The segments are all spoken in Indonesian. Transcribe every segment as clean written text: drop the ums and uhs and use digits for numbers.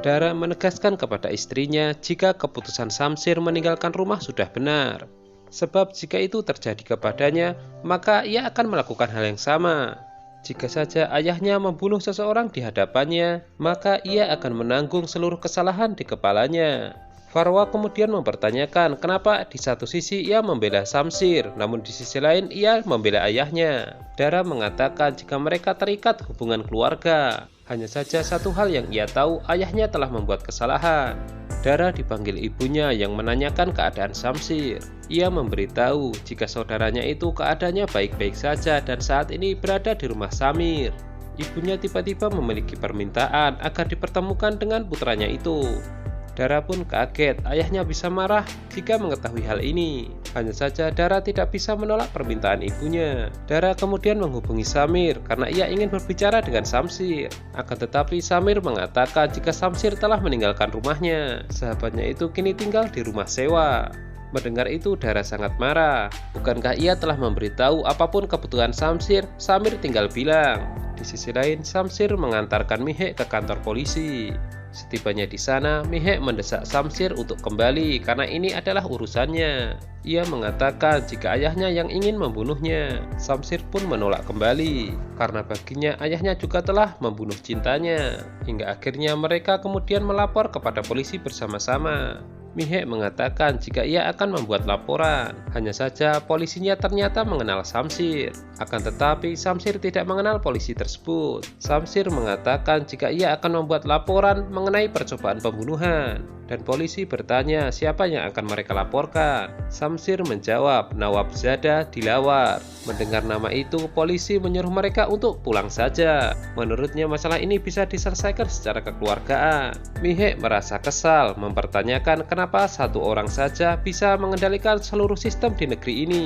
Dara menegaskan kepada istrinya jika keputusan Samsir meninggalkan rumah sudah benar. Sebab jika itu terjadi kepadanya, maka ia akan melakukan hal yang sama. Jika saja ayahnya membunuh seseorang di hadapannya, maka ia akan menanggung seluruh kesalahan di kepalanya. Farwa kemudian mempertanyakan kenapa di satu sisi ia membela Samsir, namun di sisi lain ia membela ayahnya. Dara mengatakan jika mereka terikat hubungan keluarga. Hanya saja satu hal yang ia tahu, ayahnya telah membuat kesalahan. Dara dipanggil ibunya yang menanyakan keadaan Samsir. Ia memberitahu jika saudaranya itu keadaannya baik-baik saja dan saat ini berada di rumah Samir. Ibunya tiba-tiba memiliki permintaan agar dipertemukan dengan putranya itu. Dara pun kaget ayahnya bisa marah jika mengetahui hal ini. Hanya saja Dara tidak bisa menolak permintaan ibunya. Dara kemudian menghubungi Samir karena ia ingin berbicara dengan Samsir. Akan tetapi Samir mengatakan jika Samsir telah meninggalkan rumahnya. Sahabatnya itu kini tinggal di rumah sewa. Mendengar itu Dara sangat marah. Bukankah ia telah memberitahu apapun kebutuhan Samsir, Samir tinggal bilang. Di sisi lain Samsir mengantarkan Mihek ke kantor polisi. Setibanya di sana, Mihek mendesak Samsir untuk kembali karena ini adalah urusannya. Ia mengatakan jika ayahnya yang ingin membunuhnya. Samsir pun menolak kembali karena baginya ayahnya juga telah membunuh cintanya. Hingga akhirnya mereka kemudian melapor kepada polisi bersama-sama. Mihek mengatakan jika ia akan membuat laporan. Hanya saja polisinya ternyata mengenal Samsir. Akan tetapi Samsir tidak mengenal polisi tersebut. Samsir mengatakan jika ia akan membuat laporan mengenai percobaan pembunuhan. Dan polisi bertanya siapa yang akan mereka laporkan. Samsir menjawab Nawab Zada Dilawar. Mendengar nama itu, polisi menyuruh mereka untuk pulang saja. Menurutnya masalah ini bisa diselesaikan secara kekeluargaan. Mihek merasa kesal mempertanyakan kenapa satu orang saja bisa mengendalikan seluruh sistem di negeri ini.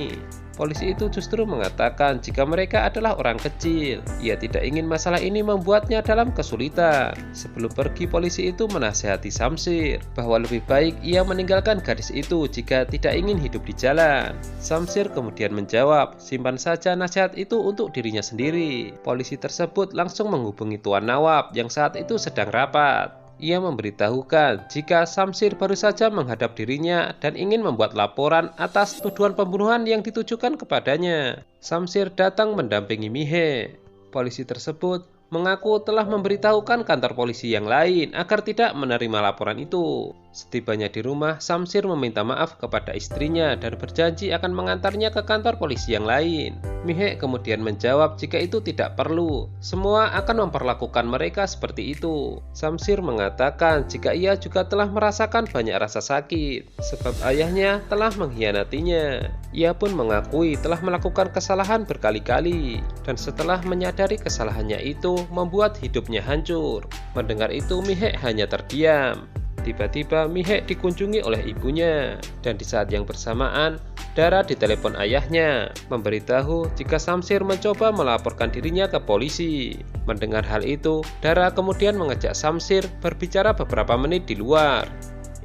Polisi itu justru mengatakan jika mereka adalah orang kecil. Ia tidak ingin masalah ini membuatnya dalam kesulitan. Sebelum pergi, polisi itu menasihati Samsir bahwa lebih baik ia meninggalkan gadis itu jika tidak ingin hidup di jalan. Samsir kemudian menjawab, simpan saja nasihat itu untuk dirinya sendiri. Polisi tersebut langsung menghubungi Tuan Nawab yang saat itu sedang rapat. Ia memberitahukan jika Samsir baru saja menghadap dirinya dan ingin membuat laporan atas tuduhan pembunuhan yang ditujukan kepadanya. Samsir datang mendampingi Mihek. Polisi tersebut mengaku telah memberitahukan kantor polisi yang lain agar tidak menerima laporan itu. Setibanya di rumah, Samsir meminta maaf kepada istrinya dan berjanji akan mengantarnya ke kantor polisi yang lain. Mihek kemudian menjawab jika itu tidak perlu, semua akan memperlakukan mereka seperti itu. Samsir mengatakan jika ia juga telah merasakan banyak rasa sakit, sebab ayahnya telah mengkhianatinya. Ia pun mengakui telah melakukan kesalahan berkali-kali, dan setelah menyadari kesalahannya itu, membuat hidupnya hancur. Mendengar itu Mihek hanya terdiam. Tiba-tiba Mihek dikunjungi oleh ibunya, dan di saat yang bersamaan Dara ditelepon ayahnya memberitahu jika Samsir mencoba melaporkan dirinya ke polisi. Mendengar hal itu, Dara kemudian mengajak Samsir berbicara beberapa menit di luar.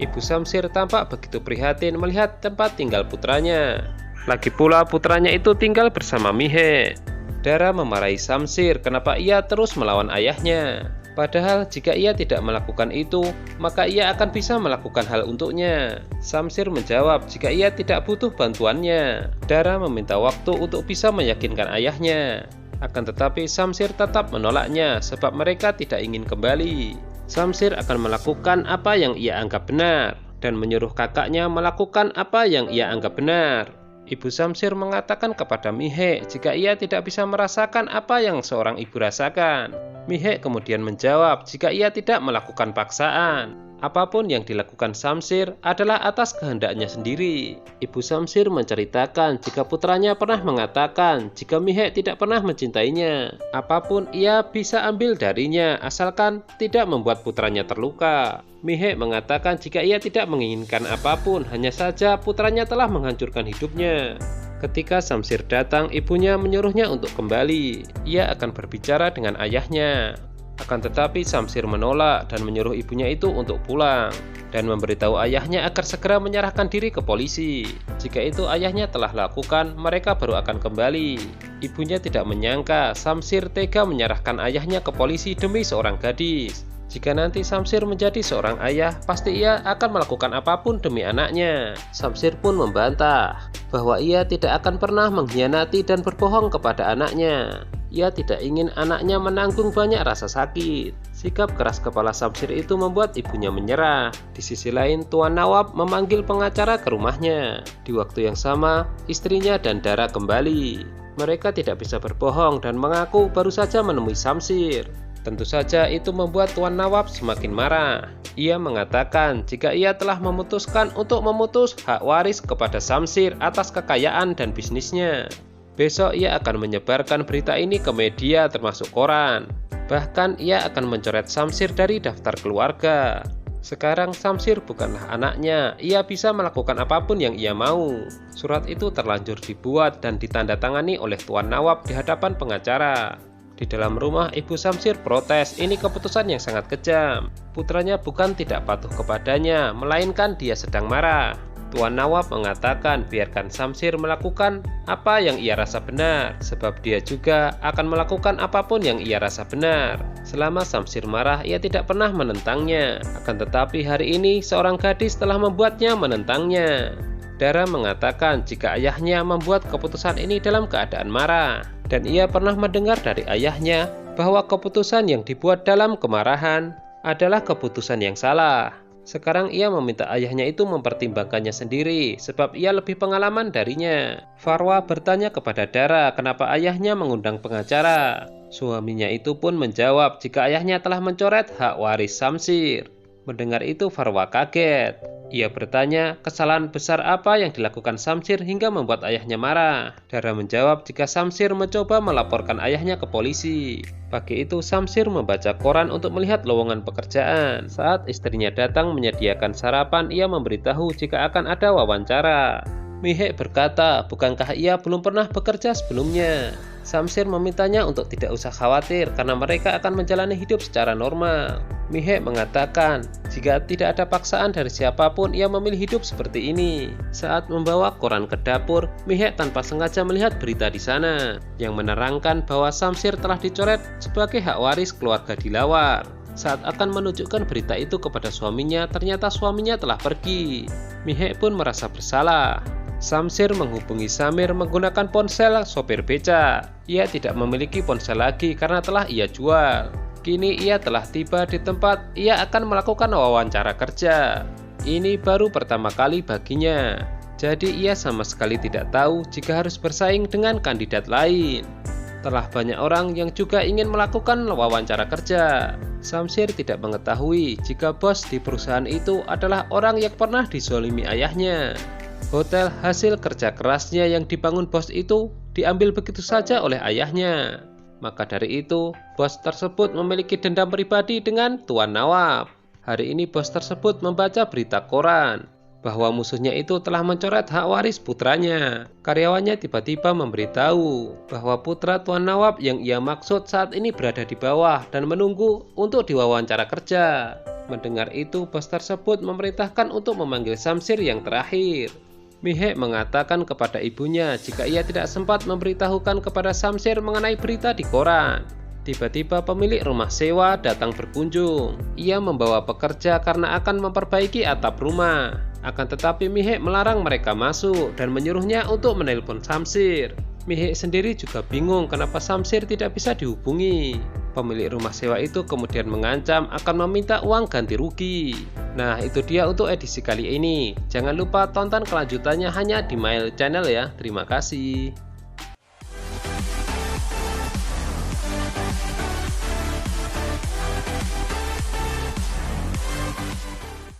Ibu Samsir tampak begitu prihatin melihat tempat tinggal putranya. Lagi pula putranya itu tinggal bersama Mihek. Dara memarahi Samsir kenapa ia terus melawan ayahnya. Padahal jika ia tidak melakukan itu, maka ia akan bisa melakukan hal untuknya. Samsir menjawab jika ia tidak butuh bantuannya. Dara meminta waktu untuk bisa meyakinkan ayahnya. Akan tetapi Samsir tetap menolaknya sebab mereka tidak ingin kembali. Samsir akan melakukan apa yang ia anggap benar dan menyuruh kakaknya melakukan apa yang ia anggap benar. Ibu Samsir mengatakan kepada Mihek jika ia tidak bisa merasakan apa yang seorang ibu rasakan. Mihek kemudian menjawab jika ia tidak melakukan paksaan. Apapun yang dilakukan Samsir adalah atas kehendaknya sendiri. Ibu Samsir menceritakan jika putranya pernah mengatakan jika Mihek tidak pernah mencintainya. Apapun ia bisa ambil darinya asalkan tidak membuat putranya terluka. Mihek mengatakan jika ia tidak menginginkan apapun, hanya saja putranya telah menghancurkan hidupnya. Ketika Samsir datang, ibunya menyuruhnya untuk kembali. Ia akan berbicara dengan ayahnya. Akan tetapi Samsir menolak dan menyuruh ibunya itu untuk pulang dan memberitahu ayahnya agar segera menyerahkan diri ke polisi. Jika itu ayahnya telah lakukan, mereka baru akan kembali. Ibunya tidak menyangka Samsir tega menyerahkan ayahnya ke polisi demi seorang gadis. Jika nanti Samsir menjadi seorang ayah, pasti ia akan melakukan apapun demi anaknya. Samsir pun membantah bahwa ia tidak akan pernah mengkhianati dan berbohong kepada anaknya. Ia tidak ingin anaknya menanggung banyak rasa sakit. Sikap keras kepala Samsir itu membuat ibunya menyerah. Di sisi lain, Tuan Nawab memanggil pengacara ke rumahnya. Di waktu yang sama, istrinya dan Dara kembali. Mereka tidak bisa berbohong dan mengaku baru saja menemui Samsir. Tentu saja itu membuat Tuan Nawab semakin marah. Ia mengatakan jika ia telah memutuskan untuk memutus hak waris kepada Samsir atas kekayaan dan bisnisnya. Besok ia akan menyebarkan berita ini ke media termasuk koran. Bahkan ia akan mencoret Samsir dari daftar keluarga. Sekarang Samsir bukanlah anaknya, ia bisa melakukan apapun yang ia mau. Surat itu terlanjur dibuat dan ditandatangani oleh Tuan Nawab di hadapan pengacara. Di dalam rumah, ibu Samsir protes, ini keputusan yang sangat kejam. Putranya bukan tidak patuh kepadanya, melainkan dia sedang marah. Tuan Nawab mengatakan biarkan Samsir melakukan apa yang ia rasa benar, sebab dia juga akan melakukan apapun yang ia rasa benar. Selama Samsir marah, ia tidak pernah menentangnya. Akan tetapi hari ini seorang gadis telah membuatnya menentangnya. Dara mengatakan jika ayahnya membuat keputusan ini dalam keadaan marah, dan ia pernah mendengar dari ayahnya bahwa keputusan yang dibuat dalam kemarahan adalah keputusan yang salah. Sekarang ia meminta ayahnya itu mempertimbangkannya sendiri, sebab ia lebih pengalaman darinya. Farwa bertanya kepada Dara kenapa ayahnya mengundang pengacara. Suaminya itu pun menjawab jika ayahnya telah mencoret hak waris Samsir. Mendengar itu Farwa kaget. Ia bertanya kesalahan besar apa yang dilakukan Samsir hingga membuat ayahnya marah. Dara menjawab jika Samsir mencoba melaporkan ayahnya ke polisi. Pagi itu Samsir membaca koran untuk melihat lowongan pekerjaan. Saat istrinya datang menyediakan sarapan, ia memberitahu jika akan ada wawancara. Mihek berkata, bukankah ia belum pernah bekerja sebelumnya? Samsir memintanya untuk tidak usah khawatir karena mereka akan menjalani hidup secara normal. Mihek mengatakan, jika tidak ada paksaan dari siapapun, ia memilih hidup seperti ini. Saat membawa koran ke dapur, Mihek tanpa sengaja melihat berita di sana yang menerangkan bahwa Samsir telah dicoret sebagai hak waris keluarga Dilawar. Saat akan menunjukkan berita itu kepada suaminya, ternyata suaminya telah pergi. Mihek pun merasa bersalah. Samsir menghubungi Samir menggunakan ponsel sopir beca. Ia tidak memiliki ponsel lagi karena telah ia jual. Kini ia telah tiba di tempat ia akan melakukan wawancara kerja. Ini baru pertama kali baginya. Jadi ia sama sekali tidak tahu jika harus bersaing dengan kandidat lain. Telah banyak orang yang juga ingin melakukan wawancara kerja. Samsir tidak mengetahui jika bos di perusahaan itu adalah orang yang pernah dizolimi ayahnya. Hotel hasil kerja kerasnya yang dibangun bos itu diambil begitu saja oleh ayahnya. Maka dari itu, bos tersebut memiliki dendam pribadi dengan Tuan Nawab. Hari ini bos tersebut membaca berita koran bahwa musuhnya itu telah mencoret hak waris putranya. Karyawannya tiba-tiba memberitahu bahwa putra Tuan Nawab yang ia maksud saat ini berada di bawah dan menunggu untuk diwawancara kerja. Mendengar itu, bos tersebut memerintahkan untuk memanggil Samsir yang terakhir. Mihek mengatakan kepada ibunya jika ia tidak sempat memberitahukan kepada Samsir mengenai berita di koran. Tiba-tiba pemilik rumah sewa datang berkunjung. Ia membawa pekerja karena akan memperbaiki atap rumah. Akan tetapi Mihek melarang mereka masuk dan menyuruhnya untuk menelpon Samsir. Mihek sendiri juga bingung kenapa Samsir tidak bisa dihubungi. Pemilik rumah sewa itu kemudian mengancam akan meminta uang ganti rugi. Nah, itu dia untuk edisi kali ini. Jangan lupa tonton kelanjutannya hanya di Mail Channel ya. Terima kasih.